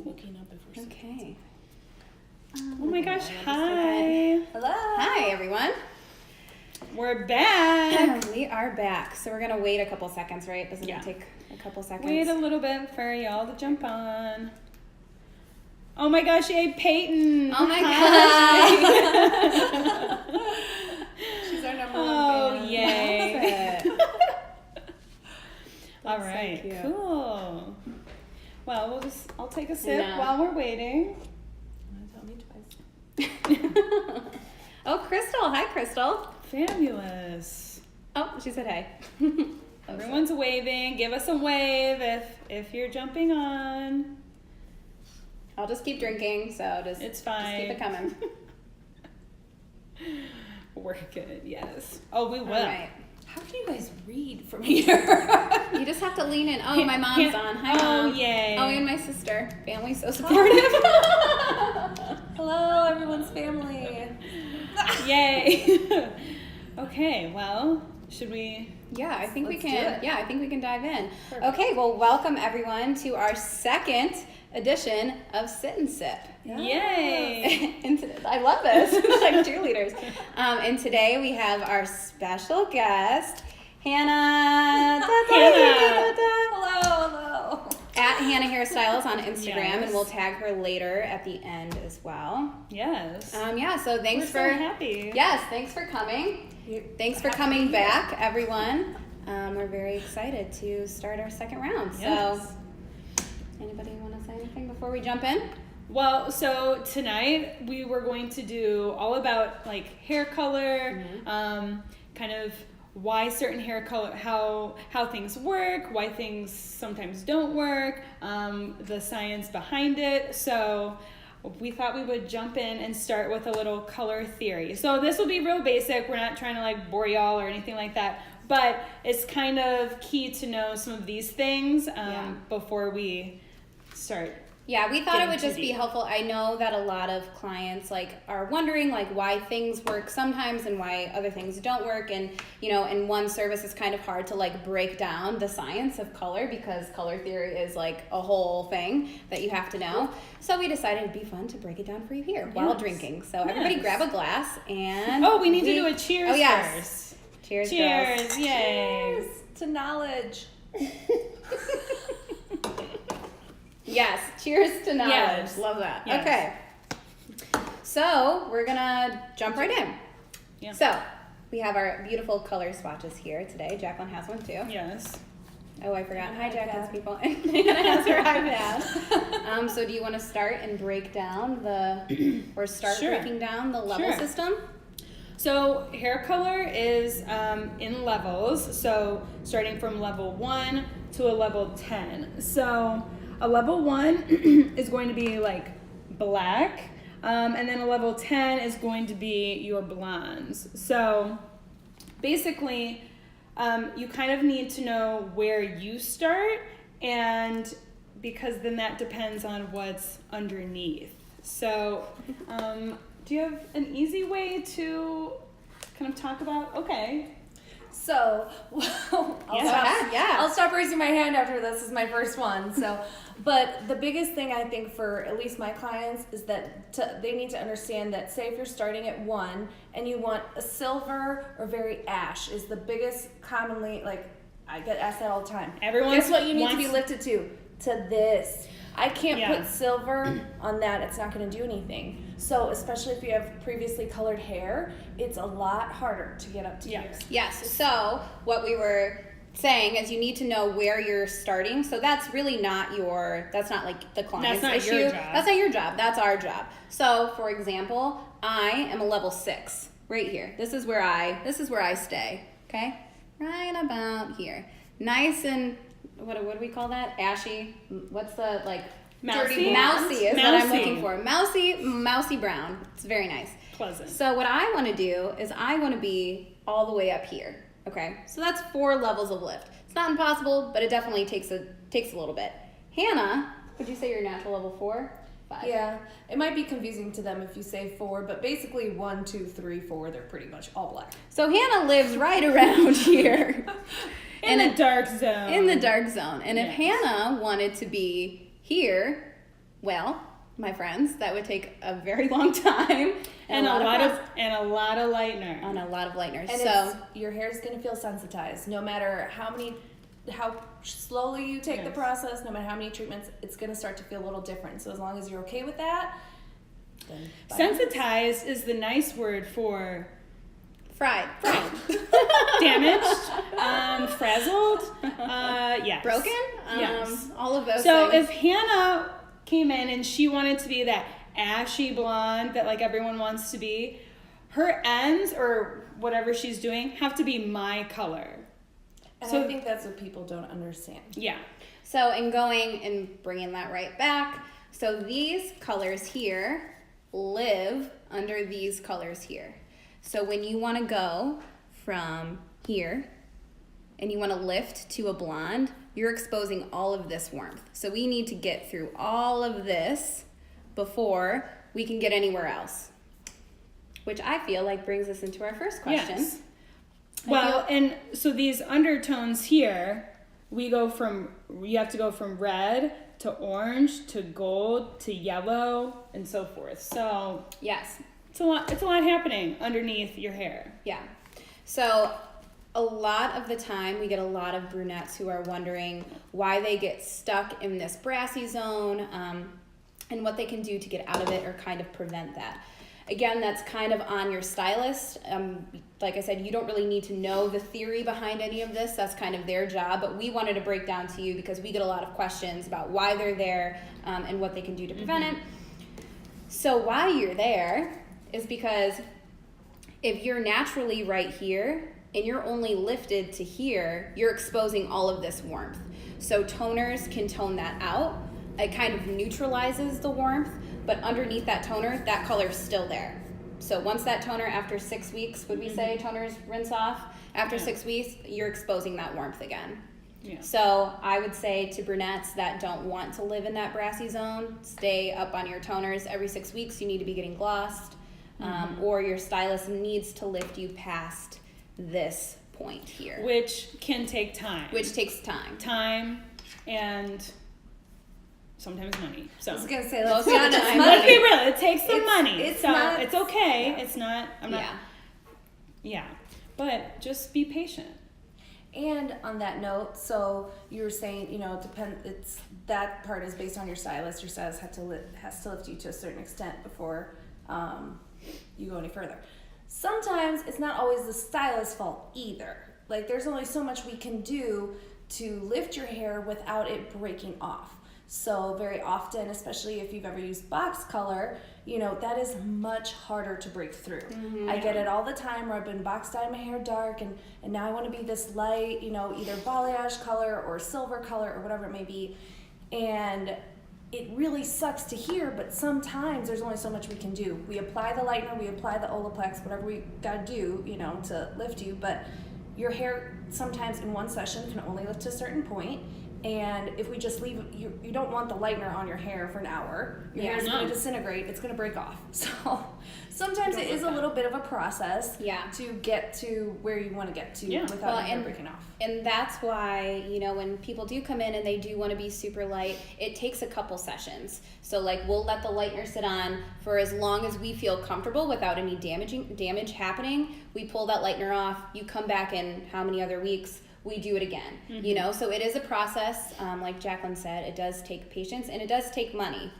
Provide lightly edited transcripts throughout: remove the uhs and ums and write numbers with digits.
looking up if we're Okay. Oh my gosh, hi. Hello. Hi, everyone. We're back. We are back. So we're going to wait a couple seconds, right? Doesn't it take a couple seconds? Wait a little bit for y'all to jump on. Oh my gosh, yay, Peyton. Oh my gosh. She's our number one fan. Oh, yay. All That's right, so cute. cool. Well, I'll take a sip No. while we're waiting. Tell me twice. Oh, Crystal. Hi, Crystal. Fabulous. Oh, she said hey. Everyone's waving. Give us a wave if you're jumping on. I'll just keep drinking, so It's fine. Just keep it coming. We're good, yes. Oh, we will. All right. How can you guys read from here? You just have to lean in. Oh, my mom's on. Hi, Oh, Mom. yay. Oh, and my sister. Family's so supportive. Hello, everyone's family. Yay. Okay, well, should we? Yeah, I think Let's we do can. it. Yeah, I think we can dive in. Perfect. Okay, well, welcome everyone to our second edition of Sit and Sip. Yay. I love this. It's like cheerleaders. And today we have our special guest, Hannah. Hannah. Hello. At Hannah Hairstyles on Instagram, Yes. and we'll tag her later at the end as well. Yes. Yeah. So thanks We're for so happy. Yes, thanks for coming. Thanks for coming back, everyone. We're very excited to start our second round. Yes. So, anybody want to say anything before we jump in? Well, so tonight we were going to do all about like hair color, kind of why certain hair color, how things work, why things sometimes don't work, the science behind it. So we thought we would jump in and start with a little color theory. So this will be real basic. We're not trying to like bore y'all or anything like that, but it's kind of key to know some of these things before we start. Yeah, we thought it would Getting just too be deep. helpful. I know that a lot of clients are wondering why things work sometimes and why other things don't work, and in one service it's kind of hard to break down the science of color because color theory is a whole thing that you have to know. So we decided it'd be fun to break it down for you here while Yes. drinking. So everybody Yes. grab a glass and Oh, we need to do a cheers Oh, yes. first. Cheers, Cheers, girls. yay. Cheers to knowledge. Yes, cheers to knowledge. Yes. Love that. Yes. Okay. So we're gonna jump right in. Yeah. So we have our beautiful color swatches here today. Jacqueline has one too. Yes. Oh, I forgot. Hi, iPad. Jacqueline's people. And Hannah has her iPad. So do you want to start and break down Sure. breaking down the level Sure. system? So hair color is in levels. So starting from level 1 to a level 10. So a level 1 is going to be black, and then a level 10 is going to be your blondes. So basically, you kind of need to know where you start, and because then that depends on what's underneath. So do you have an easy way to kind of talk about? Okay. So, I'll stop raising my hand after this is my first one. So, but the biggest thing I think for at least my clients is that they need to understand that, say if you're starting at 1 and you want a silver or very ash is the biggest commonly, I get asked that all the time. Everyone Guess what you need to wants- be lifted to? To this. I can't Yeah. put silver on that. It's not going to do anything. So, especially if you have previously colored hair, it's a lot harder to get up to Yeah. yours. Yes. So what we were saying is you need to know where you're starting. So that's really not that's not the client's That's not issue. your job. That's not your job. That's our job. So for example, I am a level 6 right here. This is where I stay. Okay, right about here. Nice and what do we call that? Ashy. What's the Mousy? Mousy is what I'm Mousy. looking for. Mousy brown. It's very nice. Pleasant. So what I want to do is I want to be all the way up here. Okay, so that's 4 levels of lift. It's not impossible, but it definitely takes a little bit. Hannah, would you say you're natural level 4? 5? Yeah, it might be confusing to them if you say 4, but basically 1, 2, 3, 4, they're pretty much all black. So Hannah lives right around here. In the dark zone. In the dark zone. And if Yes. Hannah wanted to be here, Well, my friends, that would take a very long time and a lot of lightener. On a lot of lighteners. And so your hair is going to feel sensitized no matter how slowly you take the process, no matter how many treatments, it's going to start to feel a little different. So as long as you're okay with that, then sensitized is the nice word for fried. Damaged, frazzled, yes. Broken? Yes. All of those So things. if Hannah came in and she wanted to be that ashy blonde that like everyone wants to be, her ends or whatever she's doing have to be my color. And So I think that's what people don't understand. Yeah. So in going and bringing that right back, so these colors here live under these colors here. So when you want to go from here and you want to lift to a blonde, you're exposing all of this warmth. So we need to get through all of this before we can get anywhere else. Which I feel like brings us into our first question. Yes. Well, and so these undertones here, you have to go from red to orange to gold to yellow and so forth. So Yes. it's a lot happening underneath your hair. Yeah. So a lot of the time we get a lot of brunettes who are wondering why they get stuck in this brassy zone and what they can do to get out of it or kind of prevent that. Again, that's kind of on your stylist. Like I said, you don't really need to know the theory behind any of this. That's kind of their job. But we wanted to break down to you because we get a lot of questions about why they're there and what they can do to prevent it. So why you're there is because if you're naturally right here and you're only lifted to here, you're exposing all of this warmth. So toners can tone that out. It kind of neutralizes the warmth. But underneath that toner, that color's still there. So once that toner, after 6 weeks, would we say toners rinse off? After 6 weeks, you're exposing that warmth again. Yeah. So I would say to brunettes that don't want to live in that brassy zone, stay up on your toners. Every 6 weeks, you need to be getting glossed, or your stylist needs to lift you past this point here. Which can take time. Which takes time. Time and sometimes money. So I was gonna say, Most let's be of the honest, time. let's be money. real. It takes some money. It's so not- it's okay. yeah. It's not. I'm not. Yeah. Yeah. But just be patient. And on that note, so you were saying, that part is based on your stylist. Your stylist has to lift you to a certain extent before you go any further. Sometimes it's not always the stylist's fault either. Like there's only so much we can do to lift your hair without it breaking off. So very often, especially if you've ever used box color, that is much harder to break through. I get it all the time where I've been box dyeing my hair dark and now I want to be this light, either balayage color or silver color or whatever it may be. And it really sucks to hear, but sometimes there's only so much we can do. We apply the lightener, we apply the Olaplex, whatever we got to do, to lift you. But your hair sometimes in one session can only lift to a certain point. And if we just leave, you don't want the lightener on your hair for an hour. Your hair is going to disintegrate. It's going to break off. So sometimes it is a little bit of a process to get to where you want to get to without your hair breaking off. And that's why, when people do come in and they do want to be super light, it takes a couple sessions. So like we'll let the lightener sit on for as long as we feel comfortable without any damage happening. We pull that lightener off. You come back in how many other weeks? We do it again, so it is a process. Like Jacqueline said, it does take patience and it does take money.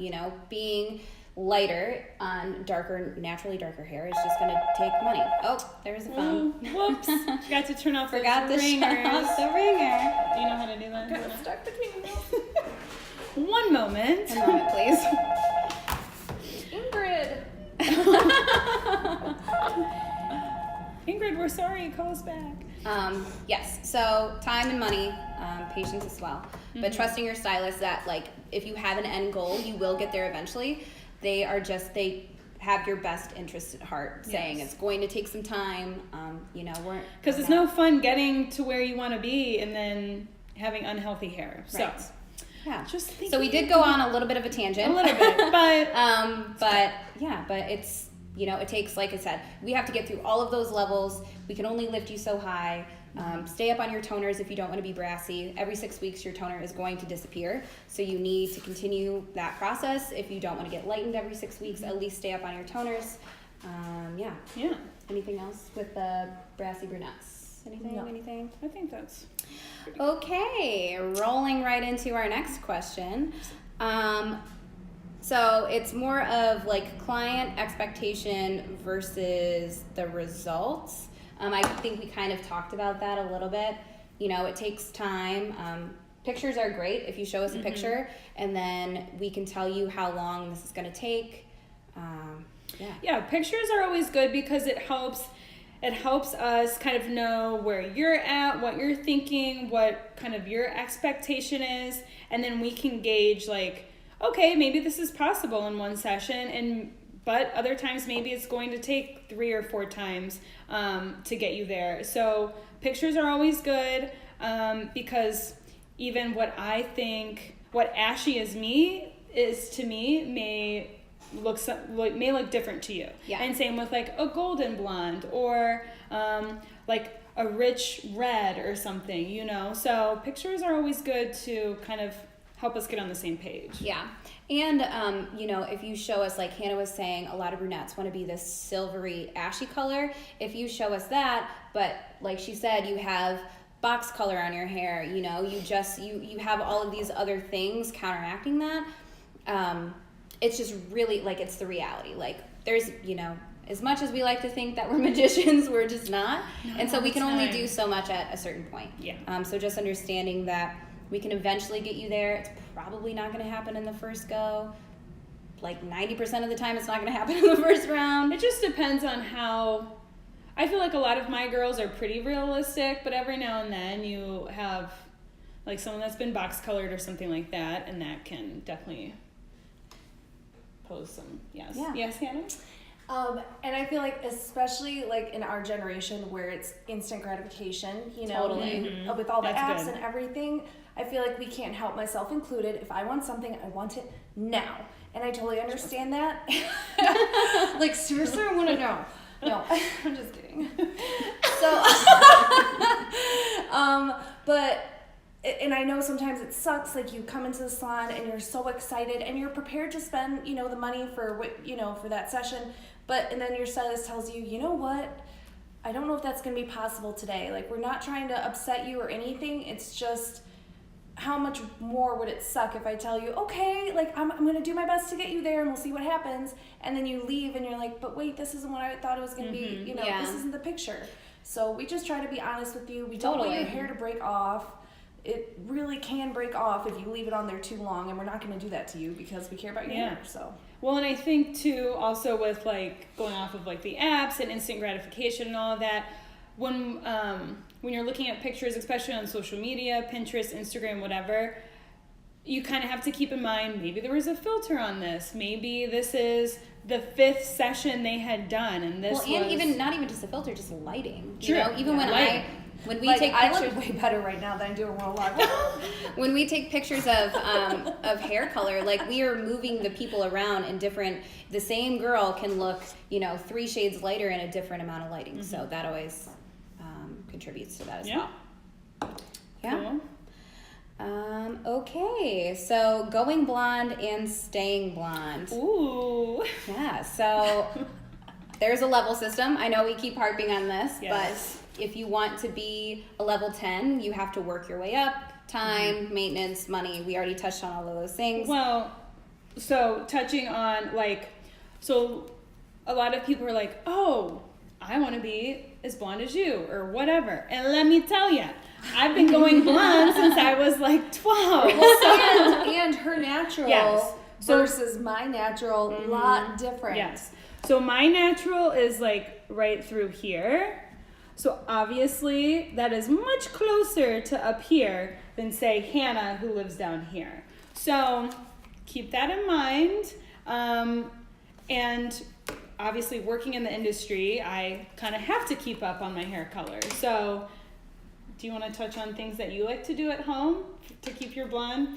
Being lighter on naturally darker hair is just going to take money. Oh, there's a phone. Whoops. Forgot to turn off Forgot those to ringers. shut off the ringer. Do you know how to do that? Got stuck between them. One moment. One moment, please. Ingrid. Ingrid, we're sorry. Call us back. Yes, so time and money, patience as well. But trusting your stylist that if you have an end goal, you will get there eventually. They have your best interest at heart, saying it's going to take some time. Because it's no fun getting to where you want to be and then having unhealthy hair. So, right. Yeah. Just so we did go on a little bit of a tangent. A little bit, but but it's it takes, like I said, we have to get through all of those levels. We can only lift you so high. Stay up on your toners if you don't want to be brassy. Every 6 weeks, your toner is going to disappear. So you need to continue that process. If you don't want to get lightened every 6 weeks, at least stay up on your toners. Yeah. Anything else with the brassy brunettes? Anything? I think that's okay. Rolling right into our next question. So it's more of like client expectation versus the results. I think we kind of talked about that a little bit. You know, it takes time. Pictures are great if you show us a picture, and then we can tell you how long this is going to take. Yeah, pictures are always good because it helps us kind of know where you're at, what you're thinking, what kind of your expectation is, and then we can gauge like, okay, maybe this is possible in one session, but other times maybe it's going to take 3 or 4 times to get you there. So pictures are always good because even what ashy is to me may look different to you. Yeah. And same with like a golden blonde or like a rich red or something, you know. So pictures are always good to kind of help us get on the same page. Yeah. And, you know, if you show us, like Hannah was saying, a lot of brunettes want to be this silvery, ashy color. If you show us that, but like she said, you have box color on your hair, you know, you have all of these other things counteracting that. It's just really, like, it's the reality. Like, there's, you know, as much as we like to think that we're magicians, we're just not. And so we can only do so much at a certain point. Yeah. So just understanding that we can eventually get you there. It's probably not going to happen in the first go. Like 90% of the time, it's not going to happen in the first round. It just depends on how. I feel like a lot of my girls are pretty realistic, but every now and then you have like someone that's been box colored or something like that, and that can definitely pose some. Yes. Yeah. Yes, Hannah? And I feel like especially like in our generation where it's instant gratification, you know, Totally. with all the That's apps good. and everything, I feel like we can't help, myself included. If I want something, I want it now. And I totally understand that. Like, seriously, I want to know. No, I'm just kidding. So, but, and I know sometimes it sucks, like you come into the salon and you're so excited and you're prepared to spend, you know, the money for what, you know, for that session. And then your stylist tells you, you know what? I don't know if that's going to be possible today. Like, we're not trying to upset you or anything. It's just, how much more would it suck if I tell you, okay, like I'm going to do my best to get you there and we'll see what happens. And then you leave and you're like, but wait, this isn't what I thought it was going to be. You know, Yeah. this isn't the picture. So we just try to be honest with you. We don't want your hair to break off. It really can break off if you leave it on there too long, and we're not going to do that to you because we care about your hair. So. Well, and I think too, also with like going off of like the apps and instant gratification and all of that, when you're looking at pictures, especially on social media, Pinterest, Instagram, whatever, you kind of have to keep in mind, maybe there was a filter on this. Maybe this is the 5th session they had done, and this and even not even just a filter, just lighting. True. You know, even Lighting. when we Like, take I pictures, look way better right now than I do in real life. when we take pictures of hair color, like we are moving the people around in different. The same girl can look, you know, 3 shades lighter in a different amount of lighting. So that always contributes to that as well. Yeah. Cool. Okay, so going blonde and staying blonde. Ooh. Yeah, so there's a level system. I know we keep harping on this, Yes. but if you want to be a level 10, you have to work your way up. Time, maintenance, money. We already touched on all of those things. Well, so touching on like, so a lot of people are like, oh, I want to be as blonde as you or whatever. And let me tell you, I've been going blonde since I was like 12. and her natural Yes. versus my natural, lot different. Yes. So my natural is like right through here. So obviously that is much closer to up here than say Hannah who lives down here. So keep that in mind. And obviously working in the industry, I kind of have to keep up on my hair color. So do you want to touch on things that you like to do at home to keep your blonde?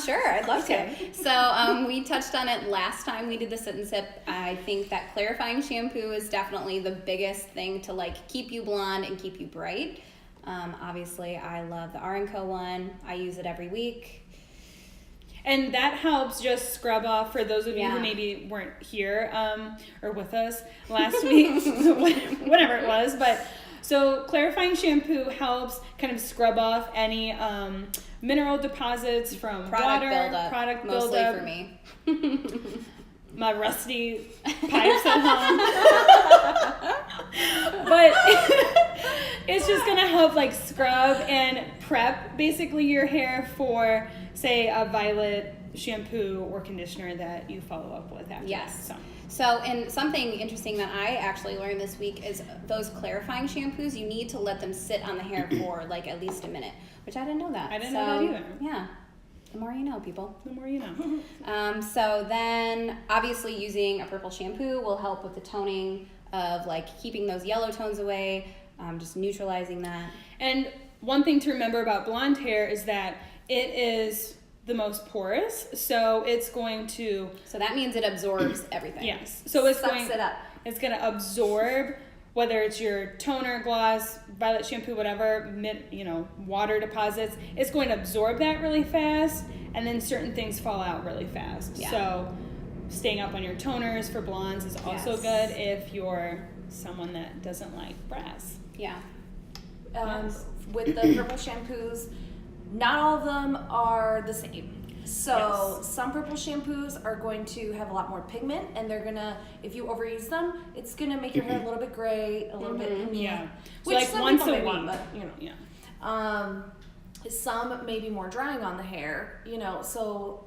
Sure, I'd love Okay. to. So we touched on it last time we did the sit and sip. I think that clarifying shampoo is definitely the biggest thing to like keep you blonde and keep you bright. Obviously, I love the R&Co one. I use it every week. And that helps just scrub off for those of you Yeah. who maybe weren't here or with us last week, whatever it was. But so clarifying shampoo helps kind of scrub off any mineral deposits from Product water, buildup, product mostly buildup. for me. My rusty pipes at home. But it's just gonna help like scrub and prep basically your hair for, say, a violet shampoo or conditioner that you follow up with after. Yes. That. So, and something interesting that I actually learned this week is those clarifying shampoos, you need to let them sit on the hair for like at least a minute, which I didn't know that. I didn't know that either. Yeah. The more you know, people. The more you know. So then obviously using a purple shampoo will help with the toning of like keeping those yellow tones away, just neutralizing that. And one thing to remember about blonde hair is that it is the most porous, so it's going to... So that means it absorbs everything. Yes. So it's Sucks it up. It's going to absorb, whether it's your toner, gloss, violet shampoo, whatever, water deposits. It's going to absorb that really fast, and then certain things fall out really fast. Yeah. So staying up on your toners for blondes is also Yes. good if you're someone that doesn't like brass. Yeah. Yes. With the purple shampoos, not all of them are the same. So Yes. some purple shampoos are going to have a lot more pigment, and they're gonna, if you overuse them, it's gonna make your hair a little bit gray, a little bit meh. Yeah. So Which like some once people a may want, week. but Yeah. some may be more drying on the hair, so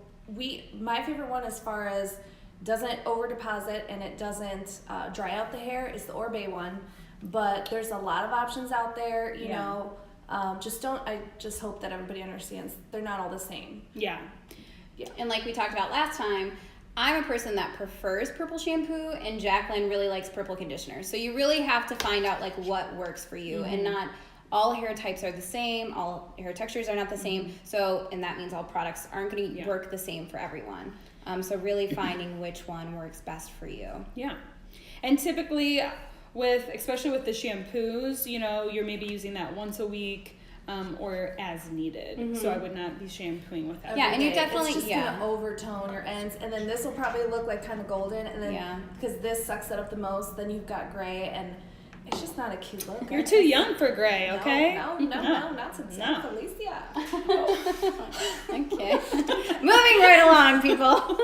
my favorite one as far as doesn't over deposit and it doesn't dry out the hair is the Orbe one, but there's a lot of options out there, you Yeah. know. I just hope that everybody understands they're not all the same. Yeah. And like we talked about last time, I'm a person that prefers purple shampoo, and Jacqueline really likes purple conditioner. So you really have to find out like what works for you, and not all hair types are the same, all hair textures are not the same. So, and that means all products aren't going to work the same for everyone. So really finding which one works best for you. Yeah. And typically especially with the shampoos, you're maybe using that once a week or as needed. So I would not be shampooing with that. Yeah, and you Every day. definitely- it's just gonna overtone your ends, and then this will probably look like kind of golden, and then because this sucks it up the most, then you've got gray, and it's just not a cute look. You're too young for gray, okay? No, not since Felicia. Okay. Moving right along, people.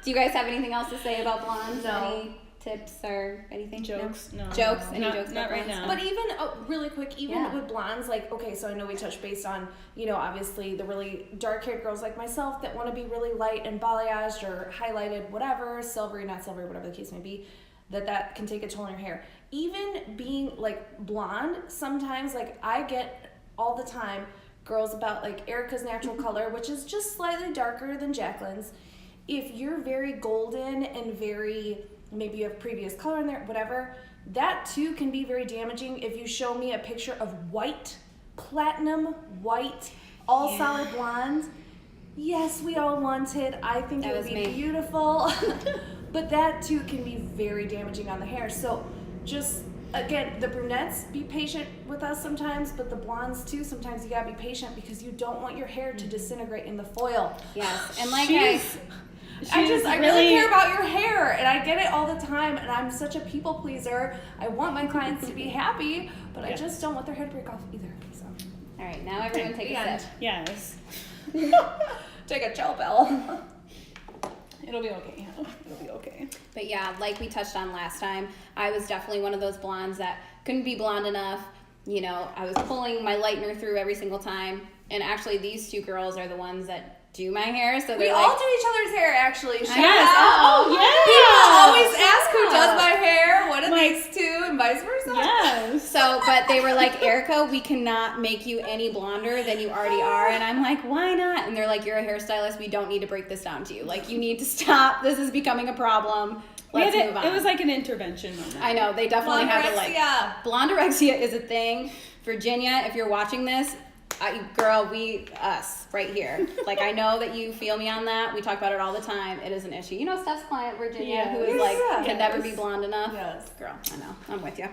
Do you guys have anything else to say about blondes? No. Any tips or anything? Jokes? No. Jokes? Any Not- jokes not about right blondes? now. But even really quick, Yeah. with blondes, like, okay, so I know we touched base on, obviously the really dark-haired girls like myself that want to be really light and balayaged or highlighted, whatever, silvery, not silvery, whatever the case may be, that can take a toll on your hair. Even being like blonde, sometimes, like, I get all the time girls about like Erica's natural color, which is just slightly darker than Jacqueline's. If you're very golden and maybe you have previous color in there, whatever, that too can be very damaging if you show me a picture of white, platinum white, all solid blondes. Yes, we all want it. I think That it would was be me. beautiful. But that too can be very damaging on the hair. So just, again, the brunettes, be patient with us sometimes, but the blondes too, sometimes you gotta be patient because you don't want your hair to disintegrate in the foil. Yes, and like I really care about your hair, and I get it all the time, and I'm such a people pleaser. I want my clients to be happy, but I just don't want their hair to break off either. So all right, now everyone take a sip. Yes. take a chill pill. It'll be okay. It'll be okay. But yeah, like we touched on last time, I was definitely one of those blondes that couldn't be blonde enough. I was pulling my lightener through every single time, and actually these two girls are the ones that do my hair, so We they're all like, do each other's hair, actually. Shout Yes. out. Oh, yeah. People always ask who does my hair, what are these two, and vice versa. Yes. so, but they were like, Erica, we cannot make you any blonder than you already are. And I'm like, why not? And they're like, you're a hairstylist. We don't need to break this down to you. Like, you need to stop. This is becoming a problem. Let's move on. It was like an intervention moment. I know. They definitely had to like. Blonderexia. Blonderexia is a thing. Virginia, if you're watching this, girl, us right here. Like, I know that you feel me on that. We talk about it all the time. It is an issue. Steph's client, Virginia, who is like, can never be blonde enough. Yes. Girl, I know. I'm with you.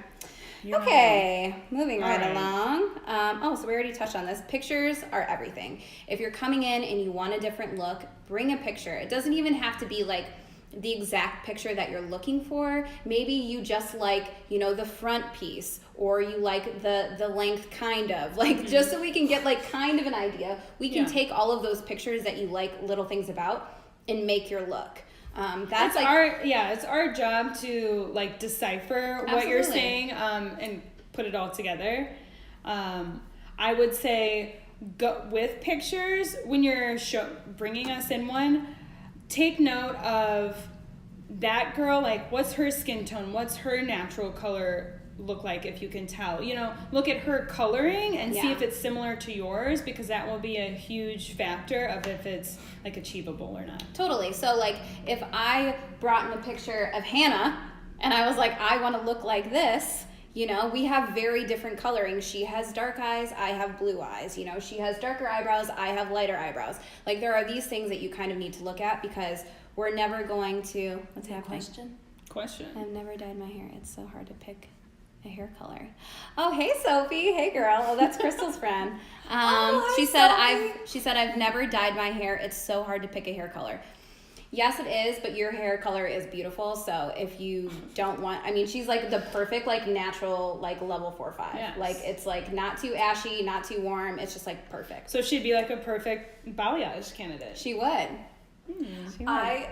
Okay, moving All right right. along. So we already touched on this. Pictures are everything. If you're coming in and you want a different look, bring a picture. It doesn't even have to be like the exact picture that you're looking for. Maybe you just like, the front piece, or you like the length kind of, like just so we can get like kind of an idea. We can take all of those pictures that you like little things about and make your look. That's like it's our job to like decipher what you're Absolutely. saying and put it all together. I would say go with pictures when you're bringing us in one. Take note of that girl, like what's her skin tone, what's her natural color look like, if you can tell. Look at her coloring and see if it's similar to yours, because that will be a huge factor of if it's like achievable or not. Totally. So like if I brought in a picture of Hannah and I was like, I want to look like this, we have very different coloring. She has dark eyes, I have blue eyes. She has darker eyebrows, I have lighter eyebrows. Like there are these things that you kind of need to look at, because we're never going to, what's happening? Question. I've never dyed my hair. It's so hard to pick a hair color. Oh, hey Sophie. Hey girl. Oh, that's Crystal's friend. Hi, she said I've never dyed my hair. It's so hard to pick a hair color. Yes, it is, but your hair color is beautiful. So if you don't want, she's like the perfect, like natural, like level 4-5. Yes. Like it's like not too ashy, not too warm. It's just like perfect. So she'd be like a perfect balayage candidate. She would. She would.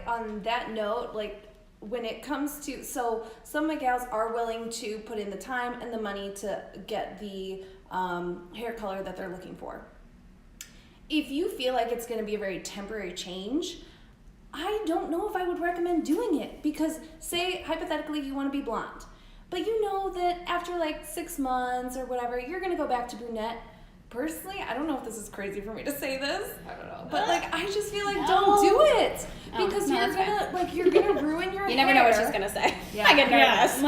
On that note, like when it comes to, so some of my gals are willing to put in the time and the money to get the hair color that they're looking for. If you feel like it's going to be a very temporary change, I don't know if I would recommend doing it, because say hypothetically you want to be blonde, but you know that after like 6 months or whatever, you're going to go back to brunette. Personally, I don't know if this is crazy for me to say this. I don't know. But like, I just feel like don't do it, because you're gonna ruin your hair. You never know what she's gonna say. Yeah. I get nervous.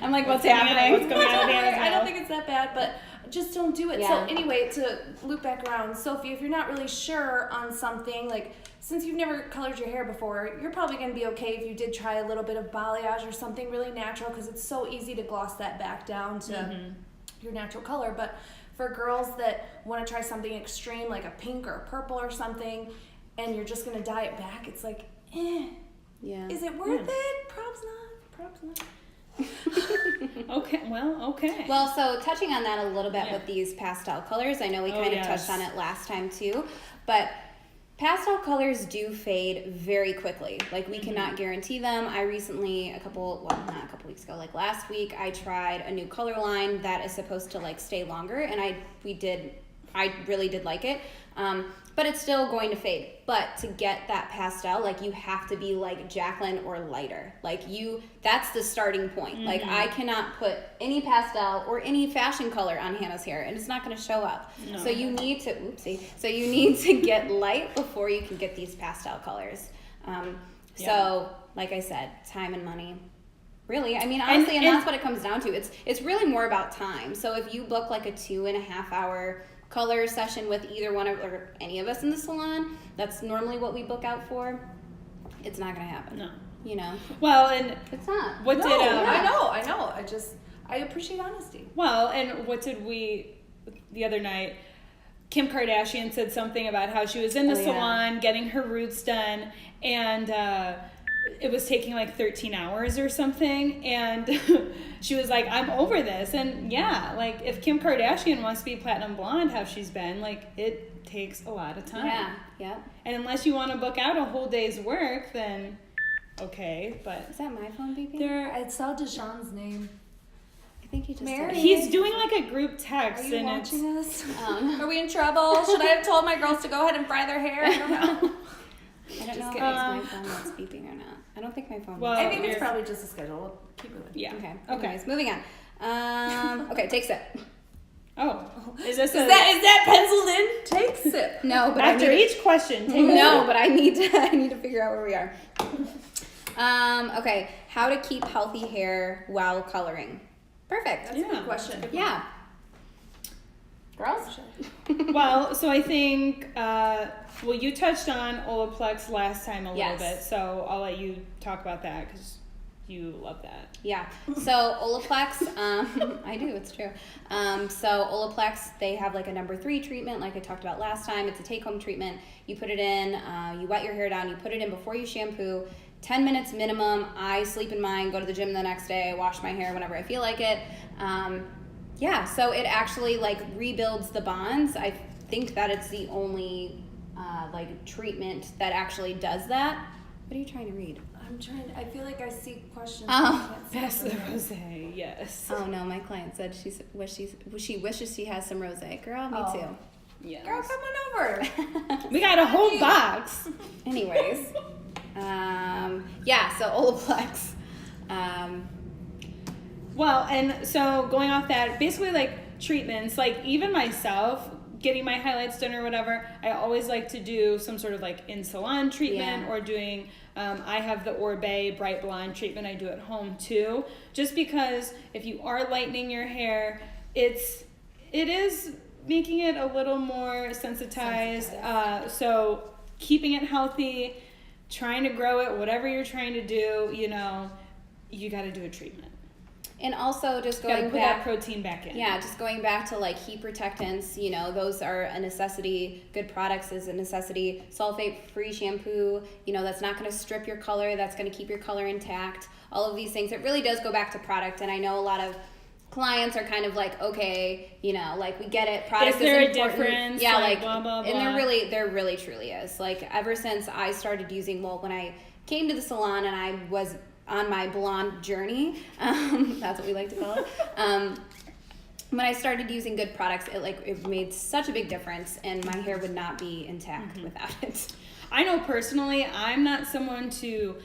I'm like, what's happening? What's going on? I don't think it's that bad, but just don't do it. Yeah. So anyway, to loop back around, Sophie, if you're not really sure on something, like since you've never colored your hair before, you're probably gonna be okay if you did try a little bit of balayage or something really natural, because it's so easy to gloss that back down to your natural color. But for girls that want to try something extreme, like a pink or a purple or something, and you're just gonna dye it back, it's like, Yeah. is it worth it? Probably not. Okay. Well, so touching on that a little bit with these pastel colors, I know we kind of yes. touched on it last time too, but pastel colors do fade very quickly. Like we cannot guarantee them. I recently, not a couple weeks ago, like last week, I tried a new color line that is supposed to like stay longer, and I really did like it. But it's still going to fade. But to get that pastel, like you have to be like Jacqueline or lighter. Like that's the starting point. Like I cannot put any pastel or any fashion color on Hannah's hair, and it's not going to show up. No. So you need to get light before you can get these pastel colors. So like I said, time and money. Really, honestly, and that's what it comes down to. It's really more about time. So if you book like a 2.5 hour color session with either one of or any of us in the salon, that's normally what we book out for. It's not gonna happen. No. Well, and it's not. What did I know. I appreciate honesty. Well, and what did we the other night? Kim Kardashian said something about how she was in the salon getting her roots done, and it was taking like 13 hours or something, and she was like, I'm over this. And like if Kim Kardashian wants to be platinum blonde how she's been, like it takes a lot of time. Yeah. And unless you want to book out a whole day's work, then okay. But is that my phone beeping? I saw Deshaun's name. I think he just Mary? did. he's doing like a group text. Are you and watching us? Are we in trouble? Should I have told my girls to go ahead and fry their hair? I don't know. I don't know if it's my phone that's beeping or not. I don't think my phone. Well, I think it's probably just a schedule. We'll keep moving. Yeah. Okay. Anyways, moving on. Okay, take sip. Oh, is that penciled in? Take sip. No, but after each question? Take no, but I need to figure out where we are. Okay, how to keep healthy hair while coloring. Perfect. That's a good question. Yeah. Girls? Well, so I think, you touched on Olaplex last time a little bit, so I'll let you talk about that because you love that. Yeah. So Olaplex, I do, it's true. So Olaplex, they have like a number 3 treatment, like I talked about last time. It's a take-home treatment. You put it in, you wet your hair down, you put it in before you shampoo, 10 minutes minimum. I sleep in mine, go to the gym the next day, wash my hair whenever I feel like it. Yeah, so it actually like rebuilds the bonds. I think that it's the only like treatment that actually does that. What are you trying to read? I feel like I see questions. Oh, That's the rosé, yes. Oh no, my client said she wishes she has some rosé. Girl, me too. Yes. Girl, come on over. We got a whole box. Anyways, yeah. So Olaplex. Well, and so going off that, basically like treatments, like even myself, getting my highlights done or whatever, I always like to do some sort of like in salon treatment or doing, I have the Orbe Bright Blonde treatment I do at home too, just because if you are lightening your hair, it is making it a little more sensitized. So keeping it healthy, trying to grow it, whatever you're trying to do, you know, you got to do a treatment. And also just going put back, that protein back in. Yeah, just going back to like heat protectants, you know, those are a necessity. Good products is a necessity. Sulfate-free shampoo, you know, that's not going to strip your color. That's going to keep your color intact. All of these things. It really does go back to product. And I know a lot of clients are kind of like, okay, you know, like we get it. Product is there important. A difference? Yeah, like blah, blah, blah. And there really truly is. Like ever since I started using, well, when I came to the salon and I was on my blonde journey, that's what we like to call it. When I started using good products, it made such a big difference, and my hair would not be intact without it. I know personally, I'm not someone to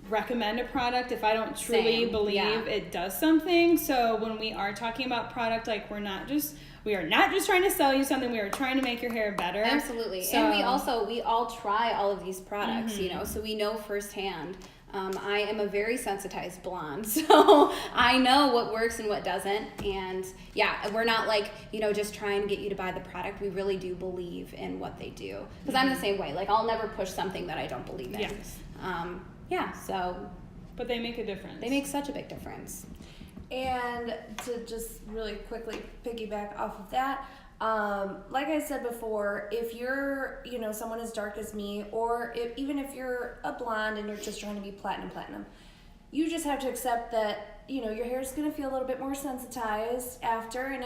recommend a product if I don't truly believe it does something. So when we are talking about product, like we are not just trying to sell you something, we are trying to make your hair better. Absolutely. So, and we all try all of these products, you know, so we know firsthand. I am a very sensitized blonde, so I know what works and what doesn't. And yeah, we're not like, you know, just trying to get you to buy the product. We really do believe in what they do. Because I'm the same way. Like, I'll never push something that I don't believe in. Yes. But they make a difference. They make such a big difference. And to just really quickly piggyback off of that, like I said before, if you're, you know, someone as dark as me, or even if you're a blonde and you're just trying to be platinum, you just have to accept that, you know, your hair is going to feel a little bit more sensitized after. And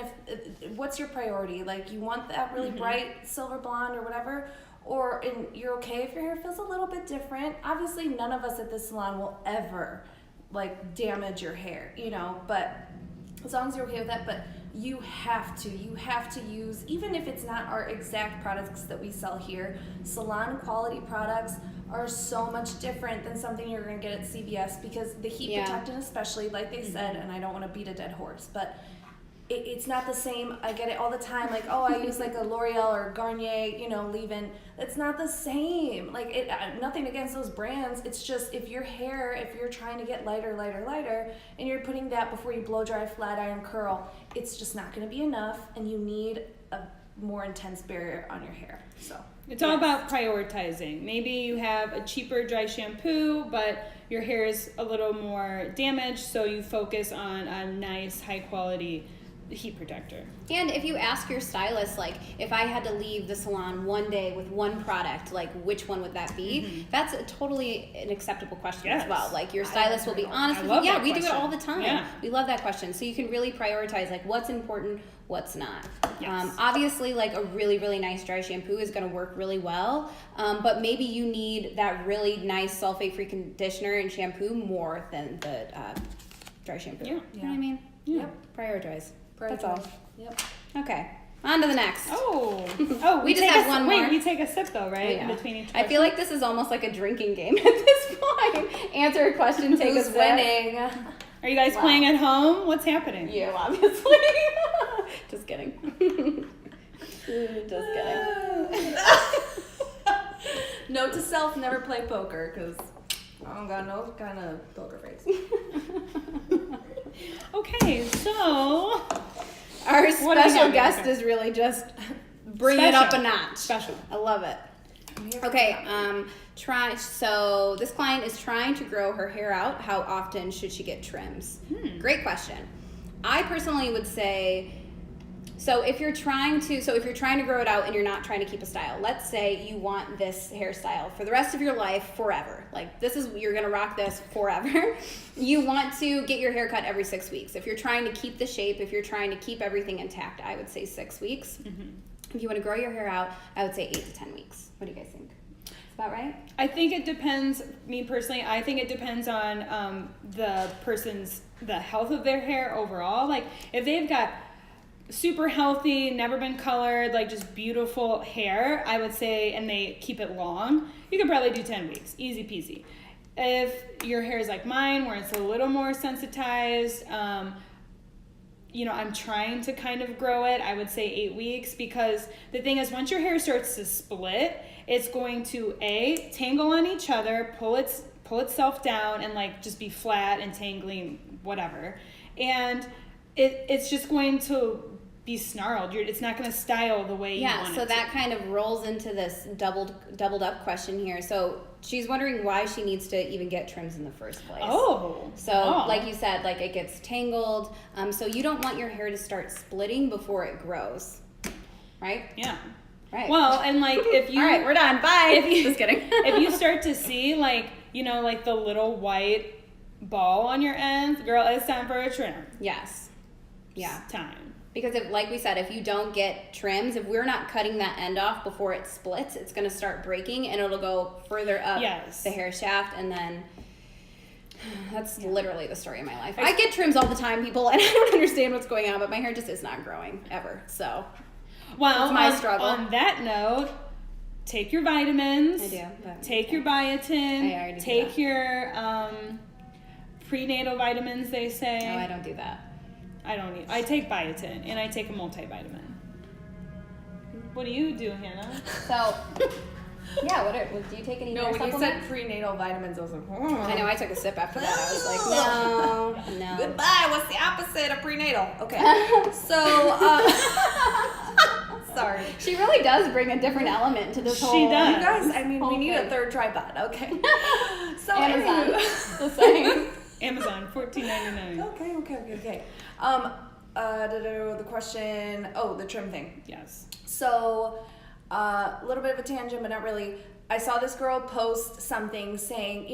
what's your priority? Like, you want that really bright silver blonde or whatever, and you're okay if your hair feels a little bit different. Obviously, none of us at this salon will ever like damage your hair, you know, but as long as you're okay with that. But you have to use, even if it's not our exact products that we sell here, salon quality products are so much different than something you're going to get at CVS, because the heat protectant, especially, like they said, and I don't want to beat a dead horse, but it's not the same. I get it all the time, like, oh, I use like a L'Oreal or Garnier, you know, leave-in. It's not the same. Like, nothing against those brands. It's just, if you're trying to get lighter, and you're putting that before you blow dry, flat iron, curl, it's just not going to be enough, and you need a more intense barrier on your hair. So it's all about prioritizing. Maybe you have a cheaper dry shampoo, but your hair is a little more damaged, so you focus on a nice, high quality heat protector. And if you ask your stylist, like, if I had to leave the salon one day with one product, like, which one would that be? That's totally an acceptable question as well. Like, your stylist will be honest with you. Yeah, we do it all the time. Yeah. We love that question. So you can really prioritize, like, what's important, what's not. Yes. Obviously, like, a really, really nice dry shampoo is going to work really well, but maybe you need that really nice sulfate-free conditioner and shampoo more than the dry shampoo. Yeah. You know what I mean? Yeah. Yep. Prioritize. That's all. Yep. Okay. On to the next. We just have one more. Wait, we take a sip though, right? Yeah. In between each I feel like this is almost like a drinking game at this point. Answer a question, take a sip. Winning? Are you guys playing at home? What's happening? You, obviously. Just kidding. Just kidding. Note to self: never play poker, because I don't got no kind of poker face. Okay, so our special guest is really just bringing it up a notch. Special. I love it. Okay, so this client is trying to grow her hair out. How often should she get trims? Great question. I personally would say, so if you're trying to grow it out and you're not trying to keep a style, let's say you want this hairstyle for the rest of your life forever. Like you're gonna rock this forever. You want to get your hair cut every 6 weeks. If you're trying to keep the shape, if you're trying to keep everything intact, I would say 6 weeks. If you want to grow your hair out, I would say 8 to 10 weeks. What do you guys think? Is that right? I think it depends, me personally, I think it depends on the health of their hair overall. Like, if they've got super healthy, never been colored, like just beautiful hair, I would say, and they keep it long, you could probably do 10 weeks. Easy peasy. If your hair is like mine, where it's a little more sensitized, I'm trying to kind of grow it, I would say 8 weeks, because the thing is, once your hair starts to split, it's going to tangle on each other, pull itself down, and like just be flat and tangling, whatever. And it's just going to be snarled. It's not going to style the way you want it to. Yeah, so that kind of rolls into this doubled up question here. So she's wondering why she needs to even get trims in the first place. Like you said, like it gets tangled. So you don't want your hair to start splitting before it grows, right? Yeah. Right. Well, and like if you... All right, we're done. Bye. Just kidding. If you start to see like the little white ball on your ends, girl, it's time for a trim. Yes. Yeah. It's time. Because like we said, if you don't get trims, if we're not cutting that end off before it splits, it's going to start breaking and it'll go further up the hair shaft, and then that's literally the story of my life. I get trims all the time, people, and I don't understand what's going on, but my hair just is not growing ever. So, well, that's my struggle. On that note, take your vitamins. I do. Take your biotin. I already take do your prenatal vitamins, they say. No, I don't do that. I take biotin, and I take a multivitamin. What do you do, Hannah? So, do you take any No, hair when you supplements? said prenatal vitamins, I was like, I know, I took a sip after that. I was like, no. Goodbye. What's the opposite of prenatal? Okay. So, sorry. She really does bring a different element to this whole... She does. You guys, I mean, we need thing. A third tripod, okay? So, Amazon. anywho. The same. Amazon, $14.99. Okay. The question, the trim thing. Yes. So, a little bit of a tangent, but not really. I saw this girl post something saying,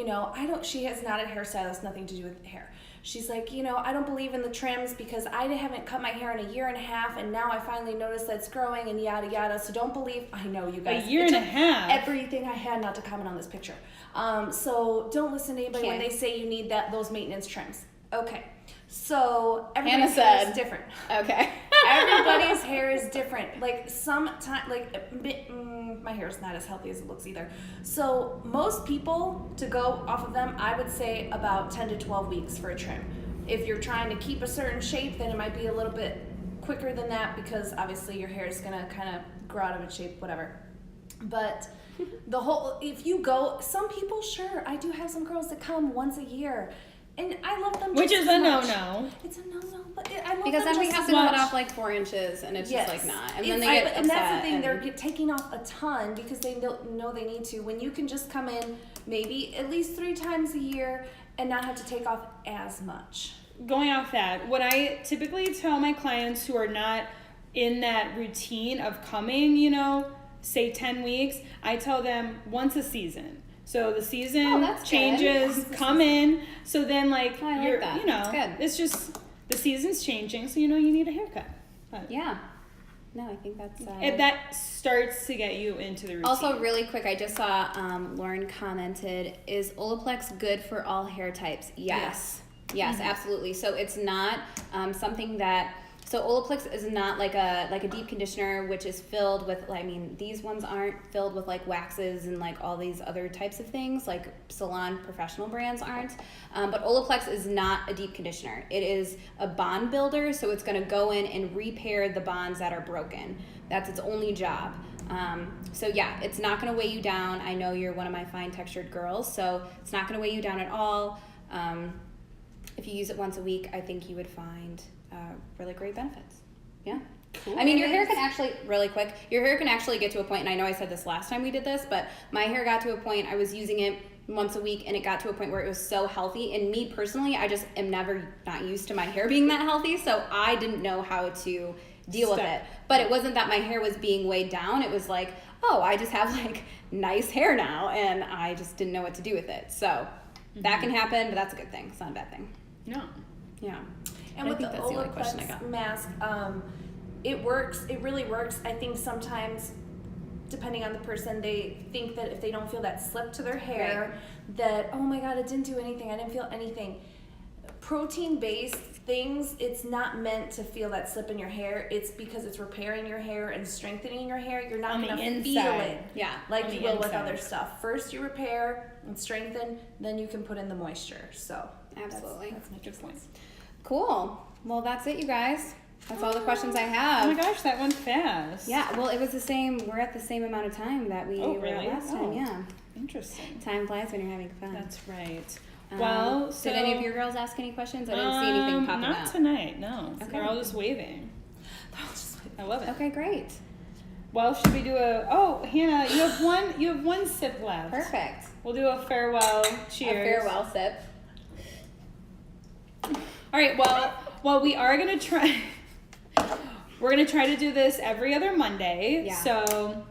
she has not a hairstylist, nothing to do with hair. She's like, I don't believe in the trims because I haven't cut my hair in a year and a half, and now I finally noticed that it's growing and yada yada. So don't believe. I know you guys. A year and a half. Everything I had not to comment on this picture. So don't listen to anybody when they say you need those maintenance trims. Okay. So everybody's hair is different. Okay. Everybody's hair is different. Like my hair is not as healthy as it looks either. So most people, to go off of them, I would say about 10 to 12 weeks for a trim. If you're trying to keep a certain shape, then it might be a little bit quicker than that, because obviously your hair is gonna kind of grow out of its shape, whatever. But if you go, some people, sure, I do have some girls that come once a year. And I love them Which just is as a much. no-no. It's a no-no, but I love because them then we just have as to cut much. off like 4 inches, and it's just like not. And then they get upset. And that's the thing, they're taking off a ton because they know they need to. When you can just come in maybe at least 3 times a year and not have to take off as much. Going off that, what I typically tell my clients who are not in that routine of coming, say 10 weeks, I tell them once a season. So the season changes, come in. So then you're, that's good. It's just the season's changing, so you need a haircut. But yeah. No, I think that's... that starts to get you into the routine. Also, really quick, I just saw Lauren commented, is Olaplex good for all hair types? Yes, absolutely. So it's not something that... So Olaplex is not like a deep conditioner, which is filled with, these ones aren't filled with waxes and all these other types of things, like salon professional brands aren't. But Olaplex is not a deep conditioner. It is a bond builder, so it's going to go in and repair the bonds that are broken. That's its only job. So yeah, it's not going to weigh you down. I know you're one of my fine textured girls, so it's not going to weigh you down at all. If you use it once a week, I think you would find really great benefits. Yeah. Cool. I mean, your hair can actually, really quick, your hair can actually get to a point, and I know I said this last time we did this, but my hair got to a point, I was using it once a week, and it got to a point where it was so healthy, and me personally, I just am never not used to my hair being that healthy, so I didn't know how to deal with it. But it wasn't that my hair was being weighed down, it was like, oh, I just have like nice hair now, and I just didn't know what to do with it. So that can happen, but that's a good thing. It's not a bad thing. No. Yeah. And with the Olaplex mask, it works. It really works. I think sometimes, depending on the person, they think that if they don't feel that slip to their hair, that, oh my God, it didn't do anything. I didn't feel anything. Protein-based things, it's not meant to feel that slip in your hair. It's because it's repairing your hair and strengthening your hair. You're not going to feel it like you will with other stuff. First you repair and strengthen, then you can put in the moisture. So absolutely. That's my good point. Cool. Well, that's it, you guys. That's all the questions I have. Oh my gosh, that went fast. Yeah, well, it was the same. We're at the same amount of time that we were really? last time. Yeah. Interesting. Time flies when you're having fun. That's right. Well, so did any of your girls ask any questions? I didn't see anything popping not out. Not tonight, no. Okay. They're all just waving. I love it. Okay, great. Well, should we do Hannah, you have one sip left. Perfect. We'll do a farewell cheers. A farewell sip. All right, well, we are going to try we're going to try to do this every other Monday. Yeah. So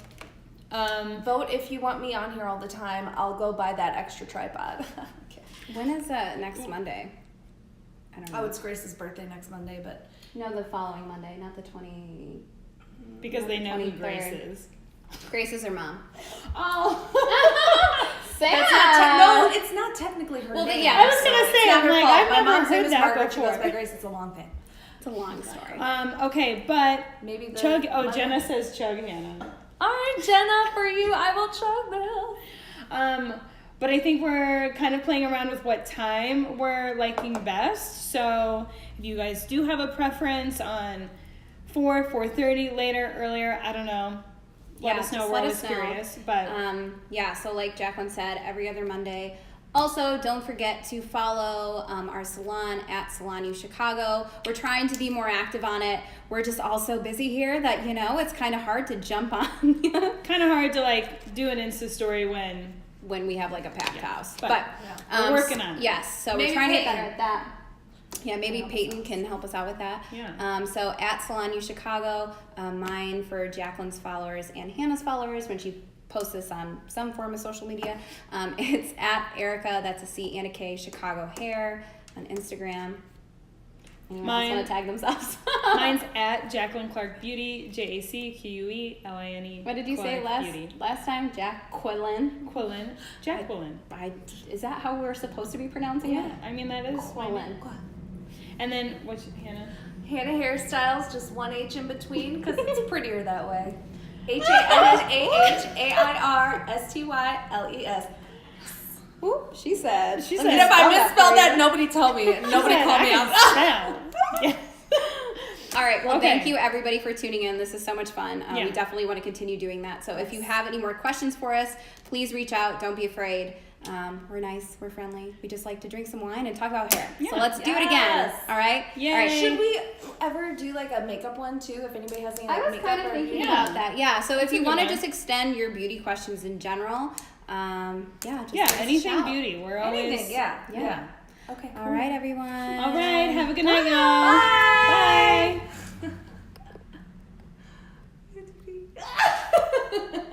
vote if you want me on here all the time. I'll go buy that extra tripod. Okay. When is next Monday? I don't know. Oh, it's Grace's birthday next Monday, but no, the following Monday, not the 20. because they know who 23rd. Grace is. Grace is her mom. oh, Sam. no, it's not technically her name. Yeah, I was gonna say, I'm like, I've My never mom's name heard is that Margaret. She goes before. by Grace. It's a long thing. It's a long story. Okay, but Maybe the chug. Oh, Jenna says chug Hannah. All right, Jenna, for you, I will chug this. But I think we're kind of playing around with what time we're liking best. So if you guys do have a preference on 4:30, later, earlier, I don't know. Let us know. We're always curious. But yeah, so like Jacqueline said, every other Monday. Also, don't forget to follow our salon at Salon U Chicago. We're trying to be more active on it. We're just all so busy here that, it's kind of hard to jump on. kind of hard to like do an Insta story when we have like a packed house. But we're working on it. Yes, so Maybe we're trying to get Peyton. better at that. Yeah, maybe Peyton can help us out with that. Yeah. So at Salon U Chicago, mine for Jacqueline's followers and Hannah's followers when she posts this on some form of social media. It's at Erica, that's a C and a K, Chicago Hair on Instagram. Anyone else want to tag themselves? Mine's at Jacqueline Clark Beauty, JACQUELINE. What did you say last time? Jacqueline. Jacqueline. Is that how we're supposed to be pronouncing it? I mean, that is Quillen. And then, what's Hannah? Hannah Hairstyles, just one H in between, because it's prettier that way. HANNAHAIRSTYLES. Ooh, she said. And if I misspelled that, nobody tell me. Nobody call me out. Yeah. All right. Well, thank you everybody for tuning in. This is so much fun. Yeah. We definitely want to continue doing that. So if you have any more questions for us, please reach out. Don't be afraid. We're nice. We're friendly. We just like to drink some wine and talk about hair. Yeah. So let's do it again. All right? Yay. All right. Should we ever do like a makeup one too? If anybody has any I was makeup kind of thinking about that. Yeah. So if you a good want to one. just extend your beauty questions in general, just give us a anything shout. beauty. We're always. Anything, yeah. Okay. Cool. All right, everyone. All right. Have a good night, y'all. Bye.